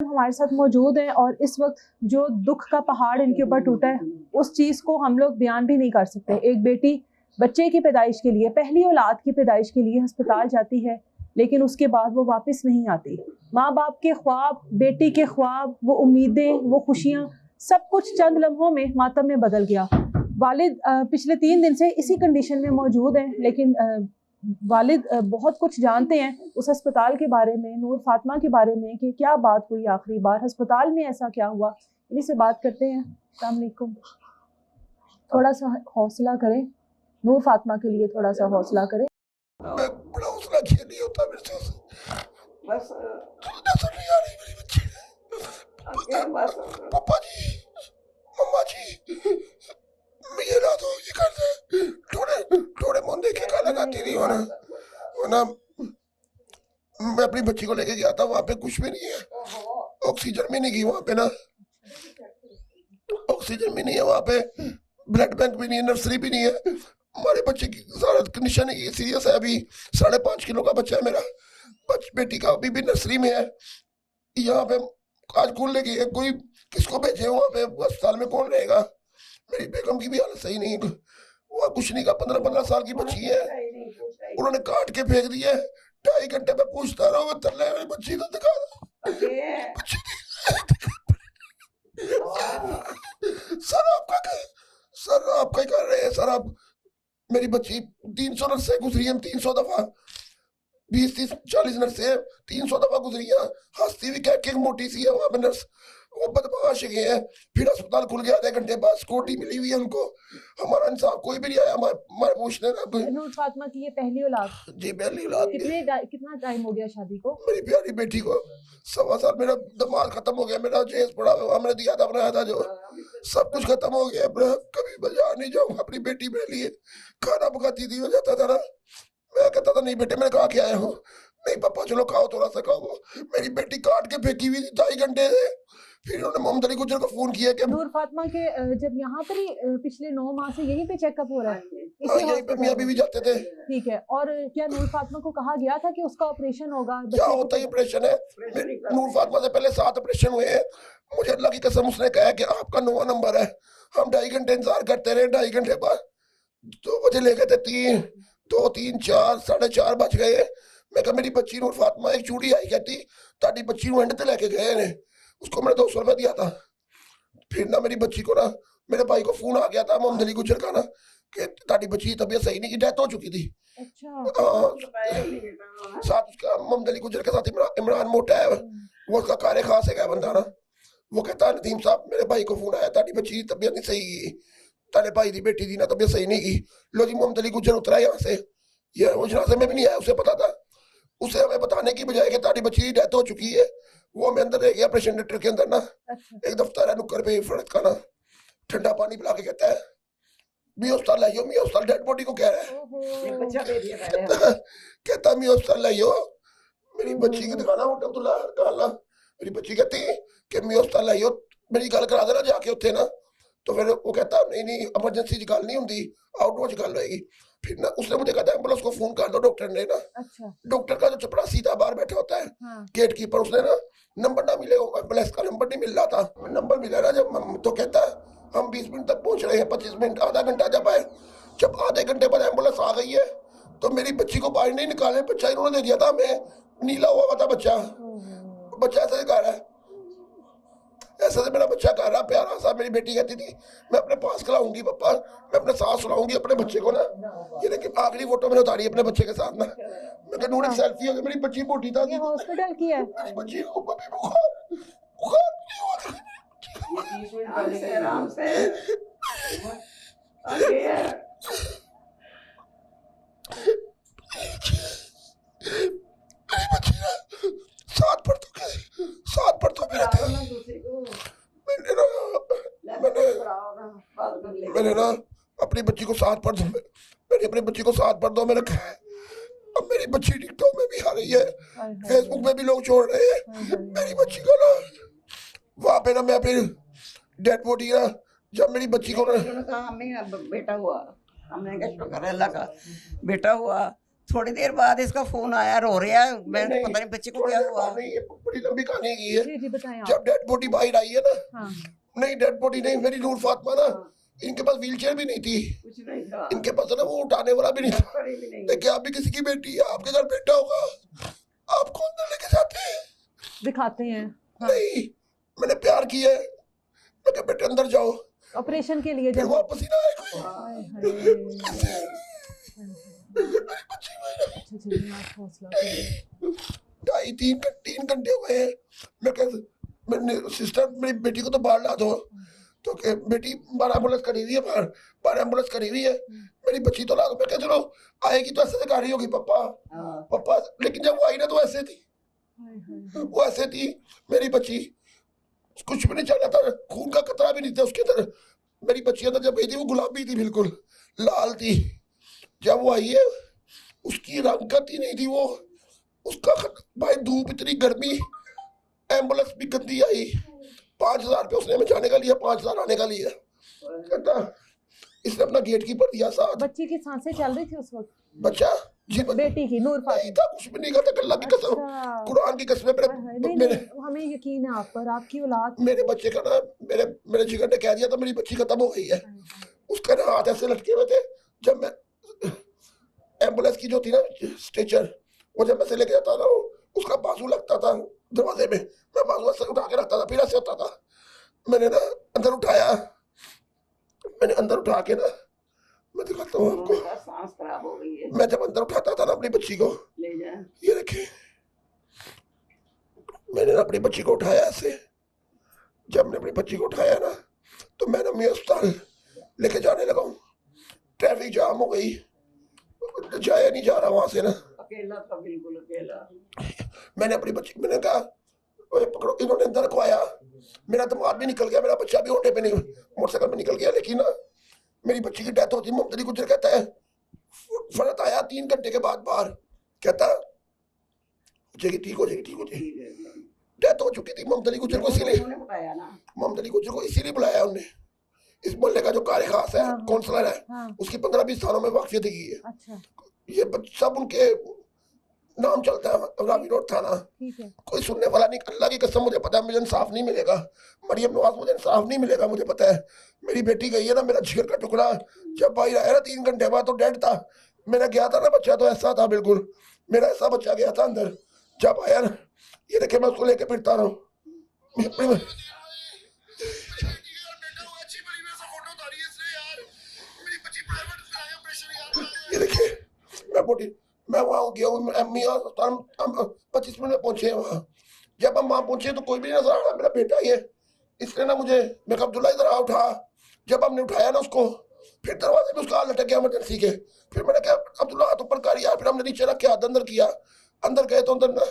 हमारे साथ मौजूद हैं और इस वक्त जो दुख का पहाड़ इनके ऊपर टूटा है उस चीज़ को हम लोग बयान भी नहीं कर सकते। एक बेटी बच्चे की पैदाइश के लिए, पहली औलाद की पैदाइश के लिए अस्पताल जाती है, लेकिन उसके बाद वो वापस नहीं आती। माँ बाप के ख्वाब, बेटी के ख्वाब, वो उम्मीदें, वो खुशियाँ, सब कुछ चंद लम्हों में मातम में बदल गया। वालिद पिछले 3 दिन से इसी कंडीशन में मौजूद हैं, लेकिन वालिद बहुत कुछ जानते हैं उस अस्पताल के बारे में, नूर फातिमा के बारे में, कि क्या बात हुई आखिरी बार, अस्पताल में ऐसा क्या हुआ। इन्हीं से बात करते हैं। अस्सलाम वालेकुम। थोड़ा सा हौसला करें, नूर फातिमा के लिए थोड़ा सा हौसला करें। बड़ा हौसला किया नहीं होता मेरे से, बस नजर नहीं आ रही मेरी बच्ची। पापा जी, मम्मा जी, ये ना तो ये कर दे, थोड़े मुंह देखे का लगाती रही वरना मैं अपनी बच्ची को लेके गया था, वहाँ पे कुछ भी नहीं है, ऑक्सीजन भी नहीं की वहाँ पे ना, ऑक्सीजन भी नहीं है वहाँ पे, ब्लड बैंक भी नहीं है, नर्सरी भी नहीं है। हमारे बच्चे की कंडीशन सीरियस है, अभी 5.5 किलो का बच्चा है मेरा, बेटी का अभी भी नर्सरी में है। यहाँ पे आज खुलने की है, कोई किसको भेजे वहाँ पे, अस्पताल में कौन रहेगा। मेरी बेगम की भी हालत सही नहीं, वो कुछ नहीं का, 15 साल की बच्ची है, उन्होंने काट के फेंक दिया। 2.5 घंटे में पूछता रहा, तरले मेरी बच्ची तो दिखा सर आपका ही कर रहे हैं सर आप। मेरी बच्ची 300 नर्सें गुजरी हैं, 300 दफा, 20-30-40 नर्सें 300 दफा गुजरी हैं, हंसती भी क्या मोटी सी है वहां पे नर्स, वो बदमाश गए हैं। फिर अस्पताल खुल गया, आधे घंटे बाद सिक्योरिटी मिली हुई है उनको, हमारा इंसाफ कोई भी नहीं आया हमारे पूछने ना। नूर फातिमा की ये पहली औलाद? जी पहली औलाद। कितना टाइम हो गया शादी को? मेरी प्यारी बेटी को 1.25 साल। मेरा दिमाग खत्म हो गया, मेरा जेस पड़ा हुआ, मैंने दिया था बनाया था जो, सब कुछ खत्म हो गया। कभी बाजार नहीं जाऊंगा, अपनी बेटी मेरे लिए खाना पकाती थी, हो जाता था ना, मैं कहता था नहीं बेटे मैं खा के आया हूँ, नहीं पापा चलो खाओ, थोड़ा सा खाओ। मेरी बेटी काट के फेंकी हुई थी 2.5 घंटे से। फिर उन्होंने मोहम्मद अली गुजर को फोन किया कि नूर फातिमा के जब यहाँ पर ही पिछले 9 माह से यहीं पे चेकअप हो रहा है, यहीं पे मियां बीवी जाते थे। ठीक है। और क्या नूर फातिमा को कहा गया था कि उसका ऑपरेशन होगा? क्या होता है ऑपरेशन है? नूर फातिमा से पहले 7 ऑपरेशन हुए हैं। मुझे अल्लाह की कसम उसने कहा कि आपका 9वां नंबर है। हम 2.5 घंटे इंतजार करते रहे, 2.5 घंटे बाद 2 बजे ले गए थे, 2, 3, 4, 4:30 बज गए। मैं कहा मेरी बच्ची नूर फातिमा, एक चूड़ी आई कहती ताड़ी बच्ची एंड ते लेके गए ने, उसको मैंने 200 रुपया दिया था। फिर ना मेरी बच्ची को ना, मेरे भाई को फोन आ गया था मोहम्मद अली गुजर का ना, कि ताड़ी बच्ची की तबीयत सही नहीं, की डेथ हो चुकी थी। साथ उसका मोहम्मद अली गुजर के साथ इमरान मोटा है, वो उसका कारे खास है बंदा ना, वो कहता नदीम साहब मेरे भाई को फोन आया, ताड़ी बच्ची की तबीयत नहीं सही, तारे भाई की बेटी थी ना तबीयत सही नहीं की। लो जी मोहम्मद अली गुजर उतरा यहाँ से, ये वो जनाजे में भी नहीं आया, उसे पता था। उसे हमें बताने की बजाय कि ताड़ी बच्ची की डेथ हो चुकी है, वो हमें अंदर रह गया ऑपरेशन थिएटर के अंदर ना। एक दफ्तर है नुक्कड़ पे फड़क का ना, ठंडा पानी पिला के कहता है मी अस्पताल लाइयो, मी अस्पताल डेड बॉडी को कह रहा है, कहता मी अस्पताल लाइयो मेरी बच्ची की दिखाना होटल। मेरी बच्ची कहती कि मी अस्पताल लाइयो, मेरी गल करा देना जाके उत्थे ना। तो फिर वो कहता नहीं एमरजेंसी गल नहीं होंगी, आउटडोर गल होएगी। फिर ना उसने मुझे कहता एम्बुलेंस को फोन कर दो, डॉक्टर ने ना। अच्छा। डॉक्टर का जो चपरासी था बाहर बैठा होता है, हाँ। गेट कीपर, उसने ना नंबर ना मिले, एम्बुलेंस का नंबर नहीं मिल रहा था। नंबर मिला ना जब, तो कहता हम 20 मिनट तक पहुंच रहे हैं, 25 मिनट, आधा घंटा जब आए, जब आधे घंटे बाद एम्बुलेंस आ गई है तो मेरी बच्ची को बाहर नहीं निकाले, बच्चा इन्होंने दे दिया था हमें, नीला हुआ था बच्चा ऐसे कर रहा है, ऐसा से मेरा बच्चा कर रहा प्यारा सा। मेरी बेटी कहती थी मैं अपने पास खिलाऊंगी पापा, मैं अपने साथ सुलाऊंगी अपने बच्चे को ना। ये लेकिन आखिरी फोटो मैंने उतारी अपने बच्चे के साथ ना, मैं कहूँ एक सेल्फी हो गई, मेरी बच्ची मोटी था। हॉस्पिटल की है मेरी बच्ची को बुखार नहीं हुआ था। आराम से मेरी बच्ची ना 7 पर तो मेरे थे। मैंने ना अपनी बच्ची को 7 पर दो, मैंने अपनी बच्ची को 7 पर दो मैंने कहा। अब मेरी बच्ची टिकटॉक में भी आ रही है, फेसबुक में भी लोग छोड़ रहे हैं मेरी बच्ची को ना। वहाँ पे ना मैं फिर डेड बॉडी ना, जब मेरी बच्ची को ना बेटा हुआ, हमने कहा शुक्र अल्लाह का बेटा हुआ, थोड़ी देर बाद इसका फोन आया, रो रहा है, मैं नहीं, पता नहीं बच्चे को क्या हुआ। नहीं, ये बड़ी लंबी कहानी की है। जी जी बताएं आप। जब डेड बॉडी बाहर आई है ना, हाँ नहीं डेड बॉडी नहीं, मेरी नूर फातिमा ना, इनके पास व्हीलचेयर भी नहीं थी, कुछ नहीं था, इनके पास ना वो उठाने वाला भी नहीं था। करी भी नहीं। देखिए आप भी किसी की बेटी है, आपके घर बेटा होगा, आपको अंदर लेके जाते हैं। दिखाते हैं। हाँ। नहीं, मैंने प्यार किया है, मैं कहा बेटे अंदर जाओ, ऑपरेशन के लिए फिर जब वापस ही ना आए कोई। हाय हाय। अच्छा चलिए आप हौसला करिए। 2.5-3 घंटे हो गए हैं। मैं कह मैंने सिस्टर मेरी बेटी को तो बाहर ला दो, तो कह बेटी बाहर एम्बुलेंस करी हुई है, बाहर एम्बुलेंस करी हुई है, मेरी बच्ची तो ला दो। मैं कह चलो आएगी तो ऐसे दिखा रही होगी पापा पापा, लेकिन जब वो आई ना तो ऐसे थी, हाय हाय। वो ऐसे थी मेरी बच्ची, कुछ भी नहीं चला था, खून का कतरा भी नहीं था उसके अंदर। मेरी बच्ची अंदर जब गई थी वो गुलाबी थी, बिल्कुल लाल थी। जब वो आई है उसकी रंगत ही नहीं थी वो, उसका भाई धूप इतनी गर्मी, एम्बुलेंस भी गंदी आई। 5,000 रुपये उसने हमें जाने का लिया, 5,000 आने का लिया। कहता इसने अपना गेट कीपर दिया साथ। बच्ची की सांसें चल रही थी उस वक्त? बच्चा जी बेटी की नूर नहीं फातिमा। था, कुछ भी नहीं कहा था, अल्लाह की कसम, अच्छा। कुरान की कसम। हाय हाय। नहीं मेरे नहीं हमें यकीन है आप पर, आपकी औलाद। मेरे बच्चे का ना, मेरे जिगर ने कह दिया था मेरी बच्ची खत्म हो गई है। उसका ना हाथ ऐसे लटके हुए थे। जब मैं एम्बुलेंस की जो थी ना स्ट्रेचर, वो जब मैं से लेके जाता था, उसका बाजू लगता था दरवाजे में, मैं बाजू ऐसे उठा के रखता था, फिर ऐसे होता था। मैंने ना अंदर उठाया, मैंने अंदर उठा के ना, मैं दिखाता हूँ आपको, सांस खराब हो गई है, मैं जब अंदर उठाता था ना अपनी बच्ची को, ले जा। ये देखे, मैंने ना अपनी बच्ची को उठाया ऐसे। जब मैंने अपनी बच्ची को उठाया ना, तो मैं ना मैं अस्पताल लेके जाने लगा हूँ, ट्रैफिक जाम हो गई, जाया नहीं जा रहा वहां से ना। अकेला था, बिल्कुल अकेला। मैंने अपनी बच्ची, मैंने कहा ओए पकड़ो, इन्होंने अंदर रखवाया, मेरा दिमाग भी निकल गया, मेरा बच्चा भी होने पे नहीं, मोटरसाइकिल पे निकल गया। लेकिन ना मेरी बच्ची की डेथ होती, मोहम्मद अली गुजर कहता है, फरत आया 3 घंटे के बाद बाहर, कहता हो जाएगी, ठीक हो जाएगी, ठीक हो जाएगी। डेथ हो चुकी थी मोहम्मद अली गुजर को, इसीलिए बताया ना, मोहम्मद अली गुजर को इसीलिए बुलाया उन्होंने। इस मोहल्ले का जो कार खास है, हाँ, काउंसलर है, हाँ। उसकी 15-20 सालों में वाकफियत की है। अच्छा ये सब उनके नाम चलता है, रावी रोड थाना। ठीक है। कोई सुनने वाला नहीं, अल्लाह की कसम मुझे पता है मुझे इंसाफ नहीं मिलेगा, मरियम नवाज मुझे इंसाफ नहीं मिलेगा, मुझे पता है। मेरी बेटी गई है ना, मेरा जिगर का टुकड़ा, जब भाई आया ना 3 घंटे बाद तो डेड था। मेरा गया था ना बच्चा, तो ऐसा था बिल्कुल, मेरा ऐसा बच्चा गया था अंदर। जब आया ना, ये देखे मैं उसको लेके फिरता रहा हूँ। ये देखिए मैं वहाँ गया हूँ, 25 मिनट में पहुंचे हैं वहाँ। जब हम वहाँ पहुंचे तो कोई भी नहीं नजर आ रहा, मेरा बेटा ही है। इसने ना मुझे, मैं कहा अब्दुल्ला इधर आ, उठा। जब हमने उठाया ना उसको, फिर दरवाजे में उसका हाथ लटक गया इमरजेंसी के। फिर मैंने कहा अब्दुल्ला हाथ ऊपर कर, यार। फिर हमने नीचे रख के हाथ अंदर किया। अंदर गए तो अंदर ना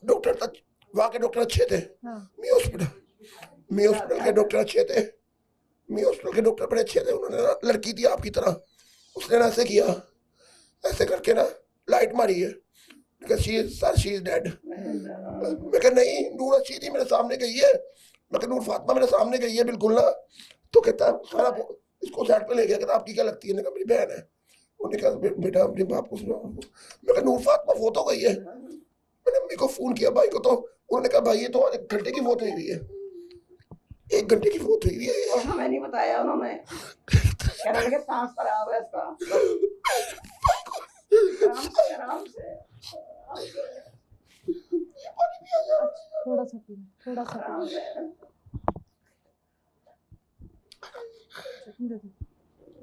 डॉक्टर, वहाँ के डॉक्टर अच्छे थे। मी हॉस्पिटल के डॉक्टर अच्छे थे, मी हॉस्पिटल के डॉक्टर बड़े अच्छे थे। उन्होंने ना लड़की थी आपकी तरह, उसने ना ऐसे किया, ऐसे करके ना लाइट मारी है, सर शी इज डेड। मैं कहा नहीं, नूर अच्छी थी, मेरे सामने गई है। मैं कहा नूर फातिमा मेरे सामने गई है बिल्कुल ना। तो कहता है सारा इसको साइड पे ले गया, कहता आपकी क्या लगती है? मेरी बहन है। उन्होंने कहा बेटा अपने बाप को सुनाओ। मैं कहा नूर फातिमा फोत हो गई है। मैंने मम्मी को फोन किया, भाई को, तो उन्होंने कहा भाई ये तो 1 घंटे की फोत हुई है, 1 घंटे की फोत हुई है। हमें नहीं बताया उन्होंने, कह रहे थे सांस खराब है इसका। आराम से थोड़ा सा पीना, थोड़ा सा पीना।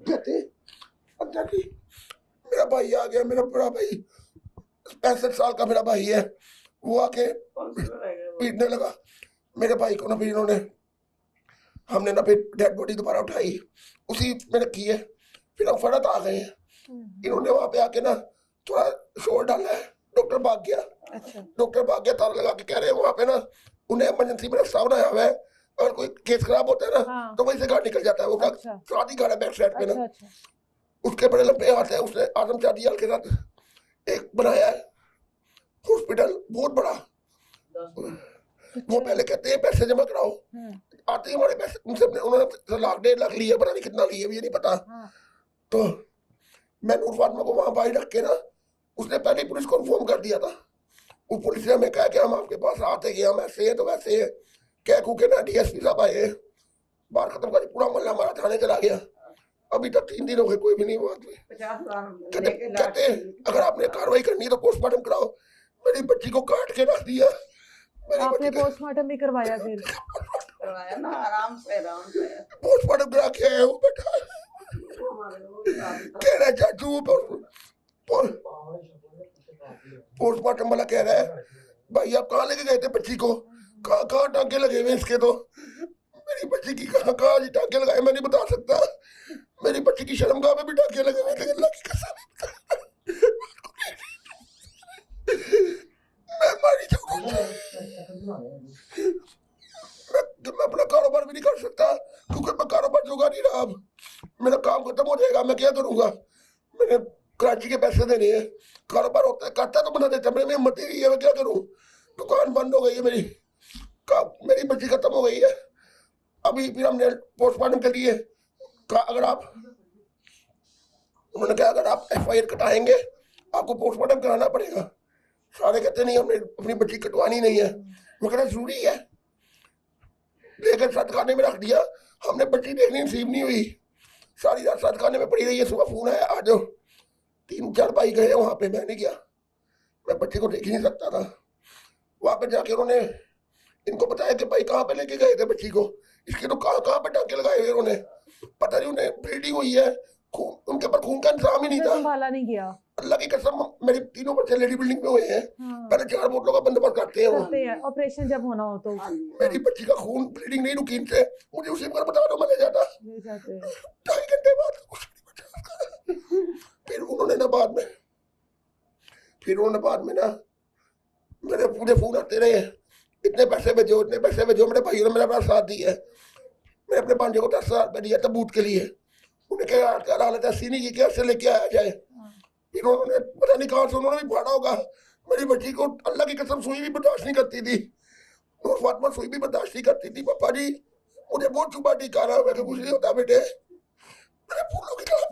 कहते अंदर की मेरा भाई आ गया, मेरा बड़ा भाई 65 साल का मेरा भाई है। वो आके पीटने लगा मेरे भाई को ना। फिर इन्होंने, हमने ना फिर डेड बॉडी दोबारा उठाई, उसी में रखी है। फिर हम फरत आ गए हैं। इन्होंने वहां पे आके ना थोड़ा शोर डाला है, डॉक्टर भाग गया। अच्छा। डॉक्टर भाग गया, ताला लगा के कह रहे हैं वहां पे ना उन्हें इमरजेंसी में रास्ता बनाया हुआ है, अगर कोई केस खराब होता है ना, हाँ। तो वहीं से गाड़ी निकल जाता है। वो अच्छा। शादी गाड़ा बैक साइड पे ना, अच्छा अच्छा। उसके बड़े लंबे हाथ है। उसने आजम चादियाल के साथ एक बनाया है हॉस्पिटल, बहुत बड़ा। वो पहले कहते हैं पैसे जमा कराओ, आते ही हमारे पैसे उनसे, उन्होंने 1.5 लाख लिए, पता नहीं कितना लिए, ये नहीं पता। तो मैं नूर फातिमा को वहां बाहर रख के ना, उसने पहले ही पुलिस को इन्फॉर्म कर दिया था। वो पुलिस ने हमें कहा कि हम आपके पास आते कि हम ऐसे हैं तो वैसे हैं, कह कू के ना डीएसपी साहब आए, बार खत्म कर पूरा मोहल्ला हमारा थाने चला गया। अभी तक 3 दिन हो गए, कोई भी नहीं बात हुई। 50,000 कहते अगर आपने कार्रवाई करनी है तो पोस्टमार्टम कराओ। मेरी बच्ची को काट के रख दिया। मेरी आपने बच्ची का पोस्टमार्टम भी करवाया फिर? करवाया ना, आराम से पोस्टमार्टम करा के आया हूँ बेटा। कह रहा है चाचू पोस्टमार्टम वाला कह रहा है भाई आप कहाँ लेके गए थे बच्ची को, कहाँ कहाँ टांके लगे हुए इसके। तो मेरी बच्ची की कहाँ कहाँ जी टांके लगाए मैं नहीं बता सकता। मेरी बच्ची की शर्मगाह में भी टांके लगे हुए, लेकिन अल्लाह की कसम मैं मारी जाऊंगा। मैं अपना कारोबार भी नहीं कर सकता क्योंकि मैं कारोबार जोगा नहीं रहा। अब मेरा काम खत्म हो जाएगा, मैं क्या करूंगा। मैंने कराची के पैसे देने हैं, कारोबार होता है करता तो बना देता, मेरे में हिम्मत ही नहीं है, मैं क्या करूं। दुकान बंद हो गई है मेरी, मेरी बच्ची खत्म हो गई है। अभी फिर हमने पोस्टमार्टम के लिए कहा अगर आप, उन्होंने कहा अगर आप FIR कटाएंगे आपको पोस्टमार्टम कराना पड़ेगा। सारे कहते नहीं हमने अपनी बच्ची कटवानी नहीं है। मैं कहना जरूरी है, लेकर सद खाने में रख दिया। हमने बच्ची देखनी नसीब नहीं हुई, सारी रात सद खाने में पड़ी रही है। सुबह फोन आया आज 3-4 भाई गए वहां पे, मैं नहीं गया, मैं बच्चे को देख ही नहीं सकता था। वहां पे जाके उन्होंने इनको बताया कि भाई कहाँ पे लेके गए थे बच्ची को, इसके तो कहाँ कहाँ पे टांके लगाए हुए उन्होंने, पता नहीं उन्हें ब्लीडिंग हुई है, उनके पर खून का इंतजाम ही नहीं था। संभाला नहीं गया। अल्लाह की कसम मेरे 3 बच्चे लेडी बिल्डिंग में हुए हैं। हाँ। पहले 4 बोतलों का बंदोबस्त करते हैं वो। करते हैं ऑपरेशन जब होना हो तो मेरी बच्ची का खून ब्लीडिंग नहीं रुकी इनसे, मुझे उसी पर बता दो मैं ले जाता। ले जाते हैं। 2.5 घंटे बाद कुछ नहीं बचा। फिर उन्होंने ना बाद में ना मेरे पूरे फोन आते रहे, इतने पैसे भेजो इतने पैसे भेजो। मेरे भाइयों ने मेरा बड़ा साथ दिया है। मैंने अपने भांजे को 10,000 रुपये दिया तबूत के लिए। उन्हें कहा यार हालत ऐसी नहीं की कैसे लेके आया जाए। फिर उन्होंने पता नहीं कहाँ से उन्होंने भी फाड़ा होगा। मेरी बच्ची को अल्लाह की कसम सुई भी बर्दाश्त नहीं करती थी, नूर फातिमा सुई भी बर्दाश्त नहीं करती थी। पापा जी मुझे बहुत चुपा टीका रहा है, कुछ नहीं होता बेटे, मेरे फूलों की तरह